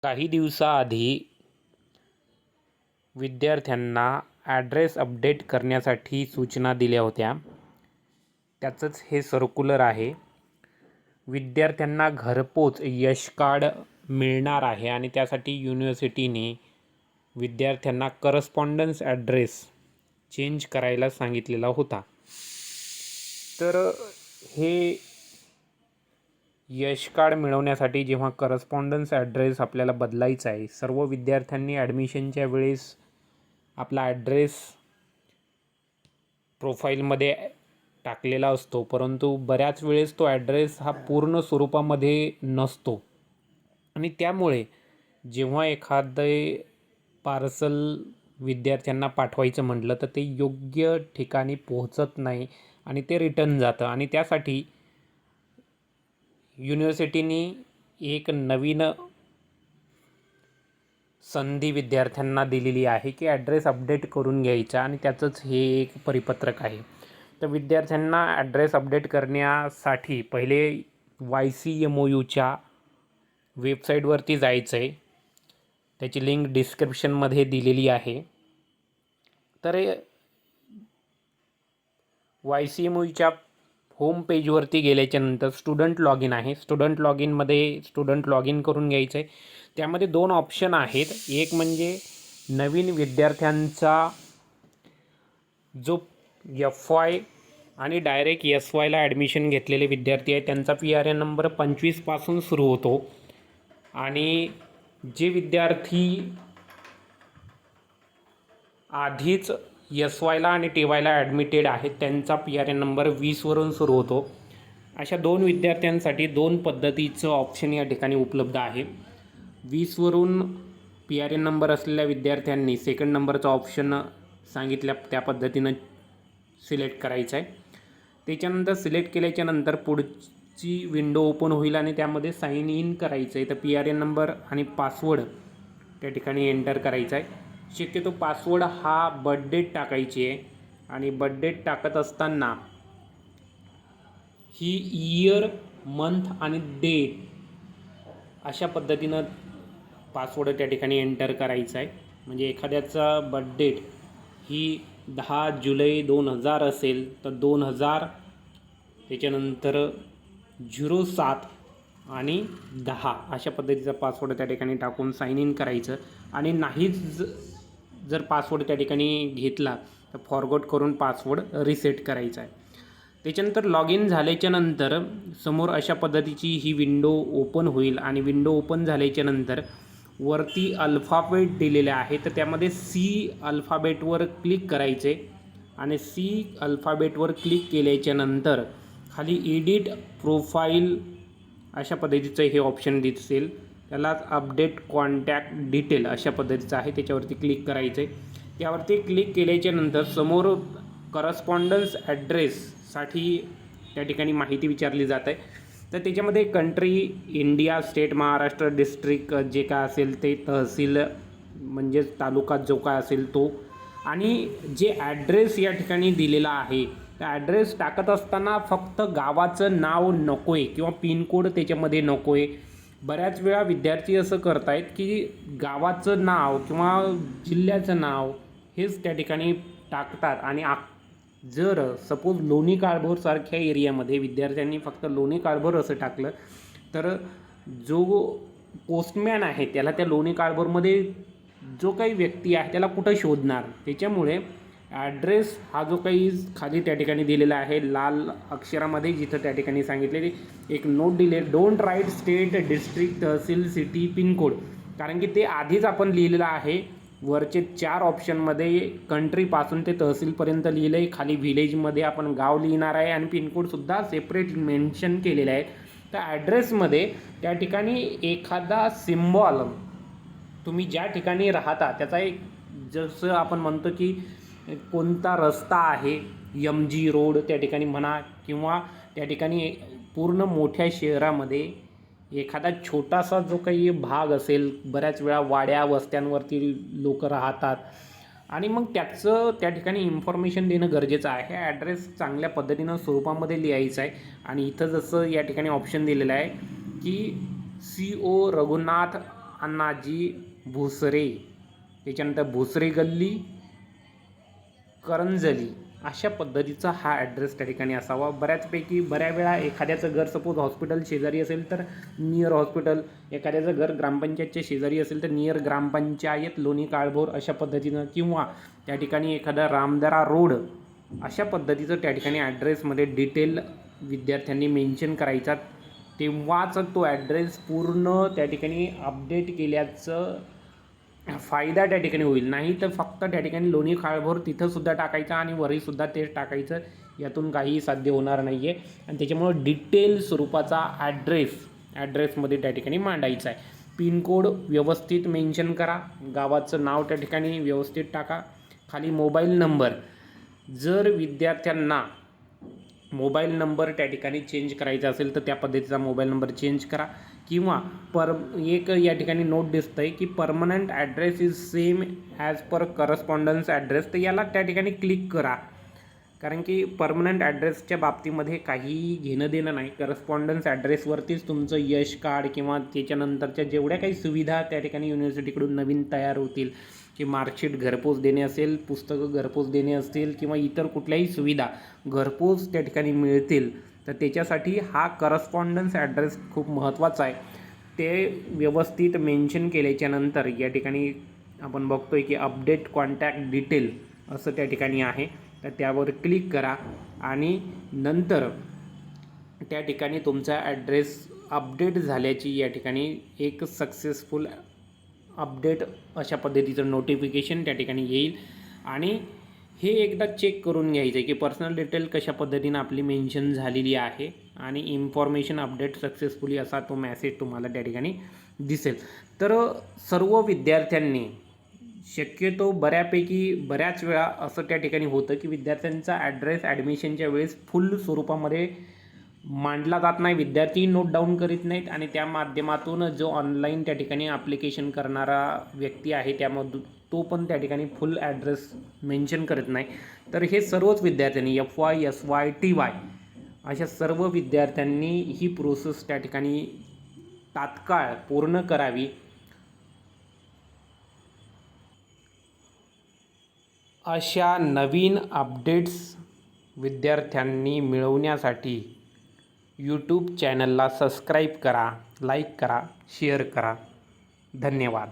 काही दिवसाआधी विद्यार्थ्यांना ॲड्रेस अपडेट करण्यासाठी सूचना दिल्या होत्या. त्याचंच हे सर्क्युलर आहे. विद्यार्थ्यांना घरपोच यश कार्ड मिळणार आहे आणि त्यासाठी युनिव्हर्सिटीने विद्यार्थ्यांना करस्पॉन्डन्स ॲड्रेस चेंज करायला सांगितलेला होता. तर हे यश कार्ड मिळवण्यासाठी जेव्हा करस्पॉन्डन्स ॲड्रेस आपल्याला बदलायचा आहे, सर्व विद्यार्थ्यांनी ॲडमिशनच्या वेळेस आपला ॲड्रेस प्रोफाईलमध्ये टाकलेला असतो, परंतु बऱ्याच वेळेस तो ॲड्रेस हा पूर्ण स्वरूपामध्ये नसतो आणि त्यामुळे जेव्हा एखादे पार्सल विद्यार्थ्यांना पाठवायचं म्हटलं तर ते योग्य ठिकाणी पोहोचत नाही आणि ते रिटर्न जातं. आणि त्यासाठी युनिव्हर्सिटीने एक नवीन संधी विद्यार्थ्यांना दिलेली आहे की ॲड्रेस अपडेट करून घ्यायचा आणि त्याचंच हे एक परिपत्रक आहे. तर विद्यार्थ्यांना ॲड्रेस अपडेट करण्यासाठी पहिले YCMOUच्या वेबसाईटवरती जायचं आहे. त्याची लिंक डिस्क्रिप्शनमध्ये दिलेली आहे. तर YCMOUच्या होम पेजवरती गेल्याच्यानंतर स्टुडंट लॉग इन आहे. स्टुडंट लॉग इनमध्ये स्टुडंट लॉग इन करून घ्यायचं आहे. त्यामध्ये दोन ऑप्शन आहेत. एक म्हणजे नवीन विद्यार्थ्यांचा जो FY आणि डायरेक्ट SYला ॲडमिशन घेतलेले विद्यार्थी आहेत त्यांचा PRN नंबर 25 पासून सुरू होतो आणि जे विद्यार्थी आधीच SYला आणि TYला ॲडमिटेड आहेत त्यांचा PRN नंबर 20 वरून सुरू होतो. अशा दोन विद्यार्थ्यांसाठी दोन पद्धतीचं ऑप्शन या ठिकाणी उपलब्ध आहे. 20 वरून PRN नंबर असलेल्या विद्यार्थ्यांनी सेकंड नंबरचा ऑप्शन सांगितल्या त्या पद्धतीनं सिलेक्ट करायचं आहे. त्याच्यानंतर सिलेक्ट केल्याच्यानंतर पुढची विंडो ओपन होईल आणि त्यामध्ये साइन इन करायचं आहे. तर PRN नंबर आणि पासवर्ड त्या ठिकाणी एंटर करायचा आहे. शक्यतो पासवर्ड हा बर्थ डेट टाकायची आहे आणि बर्थ डेट टाकत असताना ही इयर, मंथ आणि डेट अशा पद्धतीनं पासवर्ड त्या ठिकाणी एंटर करायचा आहे. म्हणजे एखाद्याचा बर्थ डेट ही 10 जुलै 2000 असेल तर 2000 त्याच्यानंतर 07 आणि 10 अशा पद्धतीचा पासवर्ड त्या ठिकाणी टाकून साइन इन करायचं आणि नाहीच जर पासवर्ड त्या ठिकाणी घेतला तर फॉरगॉट करून पासवर्ड रिसेट करायचा आहे. त्याच्यानंतर लॉग इन झाल्याच्यानंतर समोर अशा पद्धतीची ही विंडो ओपन होईल आणि विंडो ओपन झाल्याच्यानंतर वरती अल्फाबेट दिलेले आहे तर त्यामध्ये C अल्फाबेटवर क्लिक करायचे आणि C अल्फाबेटवर क्लिक केल्याच्यानंतर खाली एडिट प्रोफाईल अशा पद्धतीचं हे ऑप्शन दिसेल. त्यालाच अपडेट कॉन्टॅक्ट डिटेल अशा पद्धतीचं आहे. त्याच्यावरती क्लिक करायचं आहे. त्यावरती क्लिक केल्याच्यानंतर समोर करस्पॉन्डन्स ॲड्रेससाठी त्या ठिकाणी माहिती विचारली जात आहे. तर त्याच्यामध्ये country India, state Maharashtra, district जे काय असेल ते, तहसील म्हणजेच तालुका जो काय असेल तो, आणि जे ॲड्रेस या ठिकाणी दिलेला आहे त्या ॲड्रेस टाकत असताना फक्त गावाचं नाव नको आहे किंवा पिनकोड त्याच्यामध्ये नको आहे. बऱ्याच वेळा विद्यार्थी असं करत आहेत की गावाचं नाव किंवा जिल्ह्याचं नाव हेच त्या ठिकाणी टाकतात आणि जर सपोज लोणी काळभोरसारख्या एरियामध्ये विद्यार्थ्यांनी फक्त लोणी काळभोर असं टाकलं तर जो पोस्टमॅन आहे त्याला त्या लोणी काळभोरमध्ये जो काही व्यक्ती आहे त्याला कुठं शोधणार. त्याच्यामुळे ॲड्रेस हा जो काही खाली त्या ठिकाणी दिलेला आहे लाल अक्षरामध्ये जिथं त्या ठिकाणी सांगितलेली एक नोट दिले, don't write state, district, tehsil, city, pin code, कारण की ते आधीच आपण लिहिलेलं आहे. वरचे 4 ऑप्शनमध्ये कंट्रीपासून ते तहसीलपर्यंत लिहिलं आहे. खाली व्हिलेजमध्ये आपण गाव लिहिणार आहे आणि पिनकोडसुद्धा सेपरेट मेन्शन केलेले आहेत. तर ॲड्रेसमध्ये त्या ठिकाणी एखादा सिम्बॉल तुम्ही ज्या ठिकाणी राहता त्याचा एक, जसं आपण म्हणतो की कोणता रस्ता आहे, MG रोड त्या ठिकाणी म्हणा किंवा त्या ठिकाणी पूर्ण मोठ्या शहरामध्ये एखादा छोटासा जो काही भाग असेल, बऱ्याच वेळा वाड्या वस्त्यांवरती लोक राहतात आणि मग त्याचं त्या ठिकाणी इन्फॉर्मेशन देणं गरजेचं आहे. ॲड्रेस चांगल्या पद्धतीनं स्वरूपामध्ये लिहायचं आहे आणि इथं जसं या ठिकाणी ऑप्शन दिलेलं आहे की CO रघुनाथ अण्णाजी भुसरे, त्याच्यानंतर भुसरे गल्ली, करंजली, अशा पद्धतीचा हा ॲड्रेस त्या ठिकाणी असावा. बऱ्याच वेळा एखाद्याचं घर सपोज हॉस्पिटल शेजारी असेल तर नियर हॉस्पिटल, एखाद्याचं घर ग्रामपंचायतच्या शेजारी असेल तर नियर ग्रामपंचायत लोणी काळभोर अशा पद्धतीनं, किंवा त्या ठिकाणी एखादा रामदरा रोड अशा पद्धतीचं त्या ठिकाणी ॲड्रेसमध्ये डिटेल विद्यार्थ्यांनी मेन्शन करायचा. तेव्हाच तो ॲड्रेस पूर्ण त्या ठिकाणी अपडेट केल्याचं फायदा त्या ठिकाणी होईल. नाही तर फक्त त्या ठिकाणी लोणी काळभोर तिथंसुद्धा टाकायचं आणि वरहीसुद्धा तेच टाकायचं, यातून काहीही साध्य होणार नाही आहे. आणि त्याच्यामुळं डिटेल स्वरूपाचा ॲड्रेसमध्ये त्या ठिकाणी मांडायचा आहे. पिनकोड व्यवस्थित मेन्शन करा, गावाचं नाव त्या ठिकाणी व्यवस्थित टाका, खाली मोबाईल नंबर, जर विद्यार्थ्यांना मोबाईल नंबर त्या ठिकाणी चेंज करायचा असेल तर त्या पद्धतीचा मोबाईल नंबर चेंज करा. किंवा एक या ठिकाणी नोट दिसतं आहे की permanent address is same as per correspondence address, तर याला त्या ठिकाणी क्लिक करा. कारण की परमनंट ॲड्रेसच्या बाबतीमध्ये काहीही घेणं देणं नाही. करस्पॉन्डन्स ॲड्रेसवरतीच तुमचं यश कार्ड किंवा त्याच्यानंतरच्या जेवढ्या काही सुविधा त्या ठिकाणी युनिव्हर्सिटीकडून नवीन तयार होतील, की मार्कशीट घरपोच देणे असेल, पुस्तकं घरपोच देणे असतील, किंवा इतर कुठल्याही सुविधा घरपोच त्या ठिकाणी मिळतील, तर त्याच्यासाठी हा करस्पॉन्डन्स ॲड्रेस खूप महत्त्वाचा आहे. ते व्यवस्थित मेन्शन केल्याच्यानंतर या ठिकाणी आपण बघतोय की अपडेट कॉन्टॅक्ट डिटेल असं त्या ठिकाणी आहे, तर त्यावर क्लिक करा आणि नंतर त्या ठिकाणी तुमचा ॲड्रेस अपडेट झाल्याची या ठिकाणी एक सक्सेसफुल अपडेट अशा पद्धतीचं नोटिफिकेशन त्या ठिकाणी येईल. आणि हे एकदा चेक करून घ्यायचं आहे की पर्सनल डिटेल कशा पद्धतीनं आपली मेन्शन झालेली आहे आणि इन्फॉर्मेशन अपडेट सक्सेसफुली असा तो मॅसेज तुम्हाला त्या ठिकाणी दिसेल. तर सर्व विद्यार्थ्यांनी शक्यतो बऱ्याच वेळा असं त्या ठिकाणी होतं की विद्यार्थ्यांचा ॲड्रेस ॲडमिशनच्या वेळेस फुल स्वरूपामध्ये मांडला जात नाही, विद्यार्थी नोट डाऊन करीत नाहीत आणि त्या माध्यमातून जो ऑनलाईन त्या ठिकाणी ॲप्लिकेशन करणारा व्यक्ती आहे त्यामधून तो पण त्या ठिकाणी फुल ॲड्रेस मेन्शन करत नाही. तर हे सर्वच विद्यार्थ्यांनी FY, SY, TY अशा सर्व विद्यार्थ्यांनी ही प्रोसेस त्या ठिकाणी तात्काळ पूर्ण करावी. अशा नवीन अपडेट्स विद्यार्थ्यांनी मिळवण्यासाठी यूट्यूब चॅनलला सबस्क्राईब करा, लाईक करा, शेअर करा. धन्यवाद.